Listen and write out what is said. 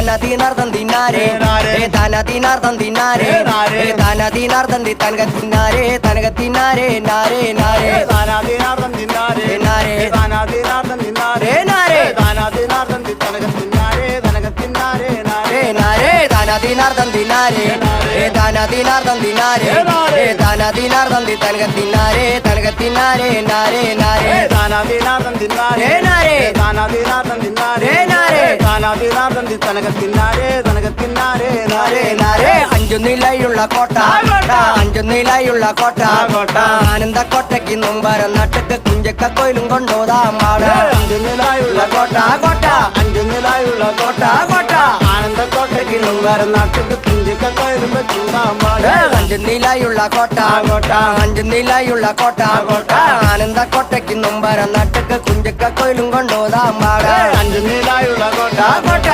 താനതീനാർദ്ദം തിന്നാരേ താനതീനാർദ്ദം തിന്നാരേ താനതീനാർദ്ദം തനകത്തിന്നാരേ തനകത്തിന്നാരേ നാരേ നാരേ താനാതീനാർദ്ദം തിന്നാരേ നാരേ താനാതീനാർദ്ദം തിന്നാരേ നാരേ താനാതീനാർദ്ദം തനകത്തിന്നാരേ തനകത്തിന്നാരേ നാരേ നാരേ താനതീനാർദ്ദം തിന്നാരേ താനതീനാർദ്ദം തിന്നാരേ താനതീനാർദ്ദം തനകത്തിന്നാരേ തനകത്തിന്നാരേ നാരേ നാരേ താനാതീനാർദ്ദം തിന്നാരേ നാരേ താനാതീനാർദ്ദം തിന്നാരേ നാരേ താനാതീനാർദ്ദം തനകത്തിന്നാരേ തനകത്തിന്നാരേ നാരേ നാരേ അഞ്ചു നിലയുള്ള കോട്ട അഞ്ചു നിലയുള്ള കോട്ട ആനന്ദക്കോട്ടയ്ക്ക് മുമ്പരം നട്ടക്ക് കുഞ്ചക്ക കോയിലും കൊണ്ടോതാം പാട അഞ്ചു നിലായുള്ള കോട്ട കോട്ട അഞ്ചു നിലായുള്ള കോട്ട കോട്ട ആനന്ദക്കോട്ടയ്ക്ക് മുമ്പരം നാട്ടുക്ക് കുഞ്ചിക്ക കോയിലും ചൂടാമ്പാട് അഞ്ചു നിലയുള്ള കോട്ട അഞ്ചു നിലയുള്ള കോട്ട ആനന്ദക്കോട്ടയ്ക്ക് മുമ്പരം നട്ടക്ക് കുഞ്ചക്ക കോയിലും കൊണ്ടോതാം പാട അഞ്ചു നിലായുള്ള കോട്ട കോട്ട